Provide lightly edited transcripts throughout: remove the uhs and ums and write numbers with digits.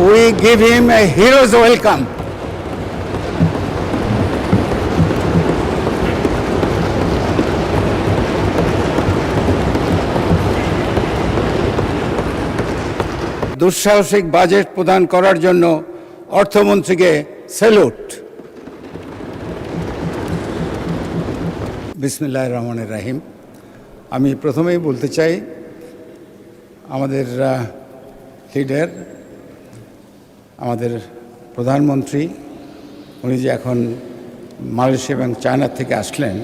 we give him a hero's welcome. দুঃসাহসিক budget প্রদান করার জন্য অর্থমন্ত্রীকে স্যালুট। বিসমিল্লাহির রহমানির রহিম। আমি প্রথমেই বলতে চাই, আমাদের লিডার, আমাদের প্রধানমন্ত্রী, উনি যে এখন মালয়েশিয়া এবং চায়না থেকে আসলেন,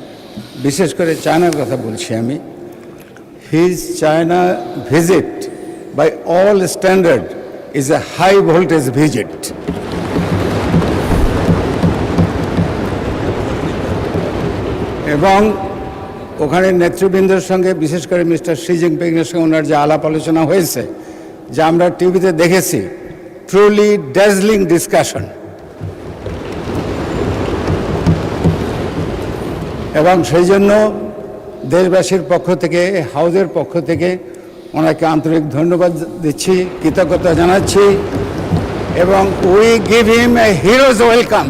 বিশেষ করে চায়নার কথা বলছি আমি, his China visit by all standard is a high voltage visit. এবং ওখানে নেতৃবৃন্দের সঙ্গে, বিশেষ করে মিস্টার শি জিনপিংয়ের সঙ্গে ওনার যে আলাপ আলোচনা হয়েছে, যা আমরা টিভিতে দেখেছি, ট্রুলি ড্যাজলিং ডিসকাশন। এবং সেই জন্য দেশবাসীর পক্ষ থেকে, হাউজের পক্ষ থেকে ওনাকে আন্তরিক ধন্যবাদ দিচ্ছি, কৃতজ্ঞতা জানাচ্ছি, এবং we give him A heroes welcome.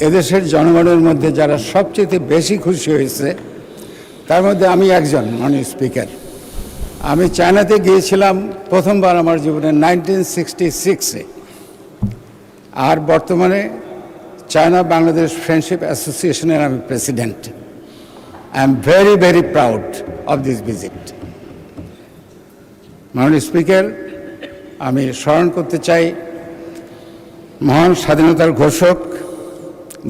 এদেশের জনগণের মধ্যে যারা সবচেয়ে বেশি খুশি হয়েছে, তার মধ্যে আমি একজন, মাননীয় স্পিকার। আমি চায়নাতে গিয়েছিলাম প্রথমবার আমার জীবনে 1966-এ, আর বর্তমানে চায়না বাংলাদেশ ফ্রেন্ডশিপ অ্যাসোসিয়েশনের আমি president. I am very very proud of this visit. মাননীয় স্পিকার, আমি স্মরণ করতে চাই মহান স্বাধীনতার ঘোষক,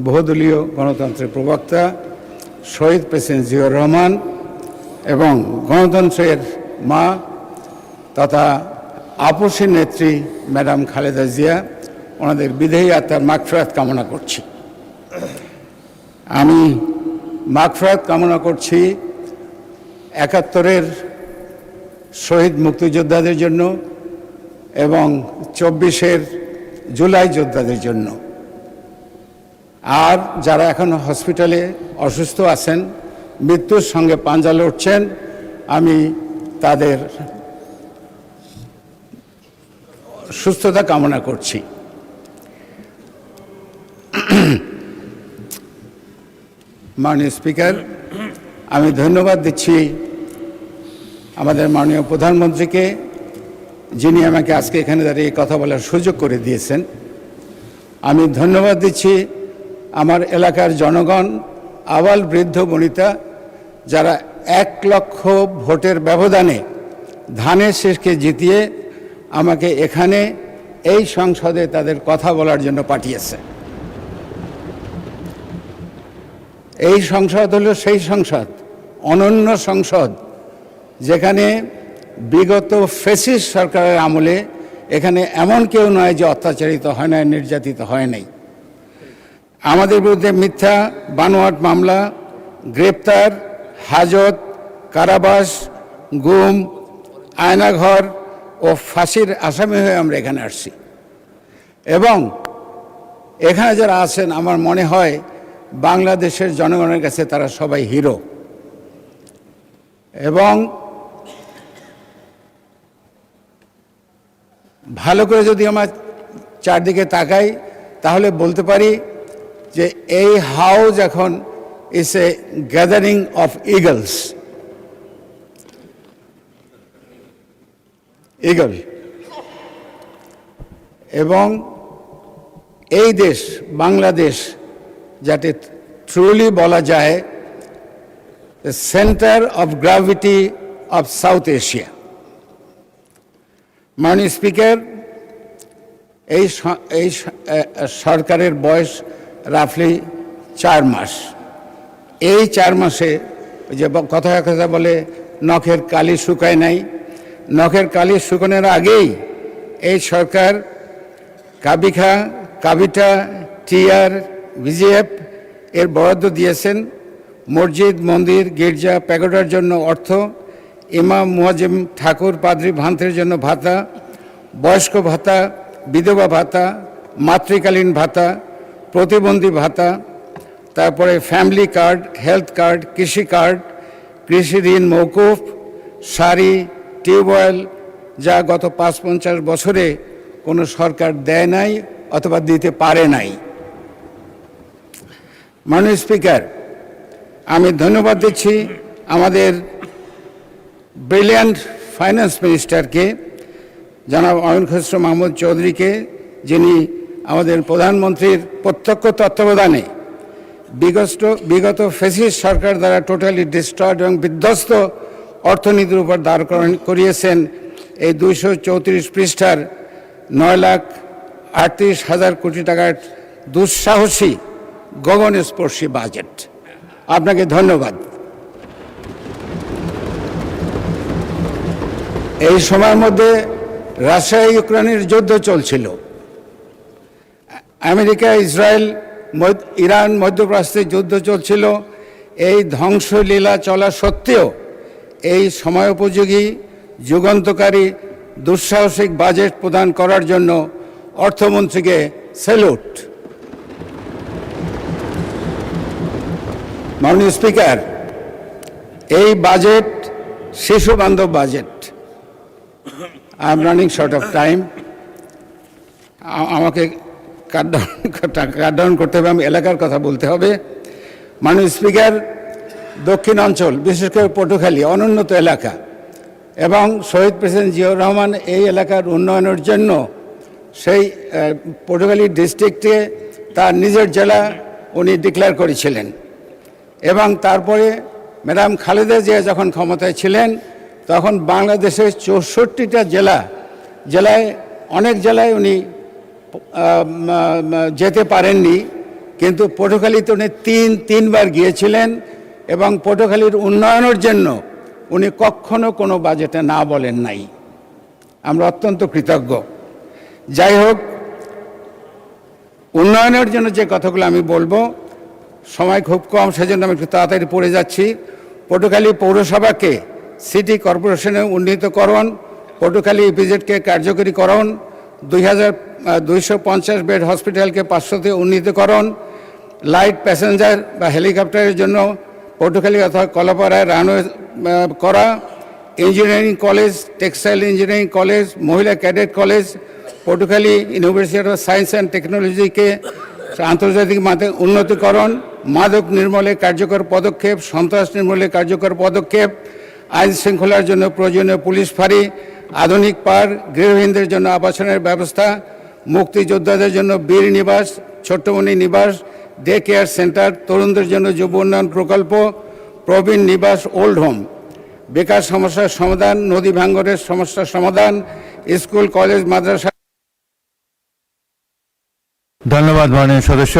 বহুদলীয় গণতন্ত্রের প্রবক্তা শহীদ প্রেসিডেন্ট জিয়াউর রহমান এবং গণতন্ত্রের মা তথা আপসী নেত্রী ম্যাডাম খালেদা জিয়া, ওনাদের বিদেহী আত্মার মাগফিরাত কামনা করছি। আমি মাগফিরাত কামনা করছি 71-এর শহীদ মুক্তিযোদ্ধাদের জন্য এবং 24-এর জুলাই যোদ্ধাদের জন্য। আর যারা এখন হসপিটালে অসুস্থ আছেন, মৃত্যুর সঙ্গে পাঞ্জা লড়ছেন, আমি তাদের সুস্থতা কামনা করছি। মাননীয় স্পিকার, আমি ধন্যবাদ দিচ্ছি আমাদের মাননীয় প্রধানমন্ত্রীকে, যিনি আমাকে আজকে এখানে দাঁড়িয়ে কথা বলার সুযোগ করে দিয়েছেন। আমি ধন্যবাদ দিচ্ছি আমার এলাকার জনগণ, আবাল বৃদ্ধ বনিতা, যারা 1 লক্ষ ভোটের ব্যবধানে ধানের শীষকে জিতিয়ে আমাকে এখানে এই সংসদে তাদের কথা বলার জন্য পাঠিয়েছে। এই সংসদ হলো সেই সংসদ, অনন্য সংসদ, যেখানে বিগত ফ্যাসিস্ট সরকারের আমলে এখানে এমন কেউ নয় যে অত্যাচারিত হয় নাই, নির্যাতিত হয় নাই। আমাদের বিরুদ্ধে মিথ্যা বানোয়াট মামলা, গ্রেপ্তার, হাজত, কারাবাস, গুম, আয়নাঘর ও ফাঁসির আসামি হয়ে আমরা এখানে আসছি। এবং এখানে যারা আছেন, আমার মনে হয় বাংলাদেশের জনগণের কাছে তারা সবাই হিরো। এবং ভালো করে যদি আমার চারদিকে তাকাই, তাহলে বলতে পারি যে এই হাউস এখন is a gathering of Eagles. Eagle. এবং এই দেশ বাংলাদেশ, যাতে ট্রুলি বলা যায় centre of gravity of south Asia. মাননীয় স্পিকার, এই সরকারের বয়স রাফলি 4 মাস। এই 4 মাসে যে কথা বলে নখের কালি শুকায় নাই, নখের কালি শুকানোর আগেই এই সরকার কাবিখা, কাবিটা, টিআর, ভিজিএফ এর বরাদ্দ দিয়েছেন। মসজিদ, মন্দির, গির্জা, প্যাগোডার জন্য অর্থ, ইমাম, মুয়াজ্জিম, ঠাকুর, পাদ্রী, ভান্তের জন্য ভাতা, বয়স্ক ভাতা, বিধবা ভাতা, মাতৃকালীন ভাতা, প্রতিবন্ধী ভাতা, তারপরে ফ্যামিলি কার্ড, হেলথ কার্ড, কৃষি কার্ড, কৃষি ঋণ মৌকুফ, সারি, টিউবওয়েল, যা গত ৫-৫০ বছরে কোনো সরকার দেয় নাই অথবা দিতে পারে নাই। মাননীয় স্পিকার, আমি ধন্যবাদ দিচ্ছি আমাদের ব্রিলিয়ান্ট ফাইন্যান্স মিনিস্টারকে, জনাব অয়ন খসরু মাহমুদ চৌধুরীকে, যিনি আমাদের প্রধানমন্ত্রীর প্রত্যক্ষ তত্ত্বাবধানে বিগত ফ্যাসিস্ট সরকার দ্বারা টোটালি ডিস্ট্রয়েড এবং বিধ্বস্ত অর্থনীতির উপর দাঁড় করিয়েছেন এই 234 পৃষ্ঠার 9,38,000 কোটি টাকার দুঃসাহসী গগনস্পর্শী বাজেট। আপনাকে ধন্যবাদ। এই সময়ের মধ্যে রাশিয়া ইউক্রেনের যুদ্ধ চলছিল, আমেরিকা, ইসরায়েল, ইরান, মধ্যপ্রাচ্যে যুদ্ধ চলছিল। এই ধ্বংসলীলা চলা সত্ত্বেও এই সময়োপযোগী যুগান্তকারী দুঃসাহসিক বাজেট প্রদান করার জন্য অর্থমন্ত্রীকে স্যালুট। মাননীয় স্পিকার, এই বাজেট শিশু বান্ধব budget. I am running short of time, আমাকে কাট ডাউন করতে হবে, আমি এলাকার কথা বলতে হবে। মাননীয় স্পিকার, দক্ষিণ অঞ্চল, বিশেষ করে পটুয়াখালী অনুন্নত এলাকা, এবং শহীদ প্রেসিডেন্ট জিয়াউর রহমান এই এলাকার উন্নয়নের জন্য সেই পটুয়াখালী ডিস্ট্রিক্টে তার নিজের জেলা উনি ডিক্লেয়ার করেছিলেন। এবং তারপরে ম্যাডাম খালেদা জিয়া যখন ক্ষমতায় ছিলেন তখন বাংলাদেশের 64টা জেলায় অনেক জেলায় উনি যেতে পারেননি, কিন্তু পটুয়াখালীতে উনি তিনবার গিয়েছিলেন এবং পটুয়াখালীর উন্নয়নের জন্য উনি কখনো কোনো বাজেটে না বলেন নাই। আমরা অত্যন্ত কৃতজ্ঞ। যাই হোক, উন্নয়নের জন্য যে কথাগুলো আমি বলবো, সময় খুব কম, সেজন্য আমি একটু তাড়াতাড়ি পড়ে যাচ্ছি। পটুয়াখালী পৌরসভাকে সিটি কর্পোরেশনে উন্নীতকরণ, পটুয়াখালী ইপিজেডকে কার্যকরীকরণ, 250 বেড হসপিটালকে 500-তে উন্নীতকরণ, লাইট প্যাসেঞ্জার বা হেলিকপ্টারের জন্য পটুয়াখালী অথবা কলাপাড়ায় রানওয়ে করা, engineering college, textile engineering college, মহিলা cadet college, Patuakhali university of science and টেকনোলজিকে আন্তর্জাতিক মাধ্যমে উন্নতিকরণ, মাদক নির্মূলে কার্যকর পদক্ষেপ, সন্ত্রাস নির্মূলে কার্যকর পদক্ষেপ, আইন শৃঙ্খলার জন্য প্রয়োজনীয় পুলিশ ফাঁড়ি, আধুনিক পার্ক, গৃহহীনদের জন্য আবাসনের ব্যবস্থা, মুক্তিযোদ্ধাদের জন্য বীর নিবাস, ছোট্টমণি নিবাস, ডে কেয়ার সেন্টার, তরুণদের জন্য যুব উন্নয়ন প্রকল্প, প্রবীণ নিবাস, ওল্ড হোম, বেকার সমস্যার সমাধান, নদী ভাঙ্গনের সমস্যার সমাধান, স্কুল, কলেজ, মাদ্রাসা। ধন্যবাদ মাননীয় সদস্য।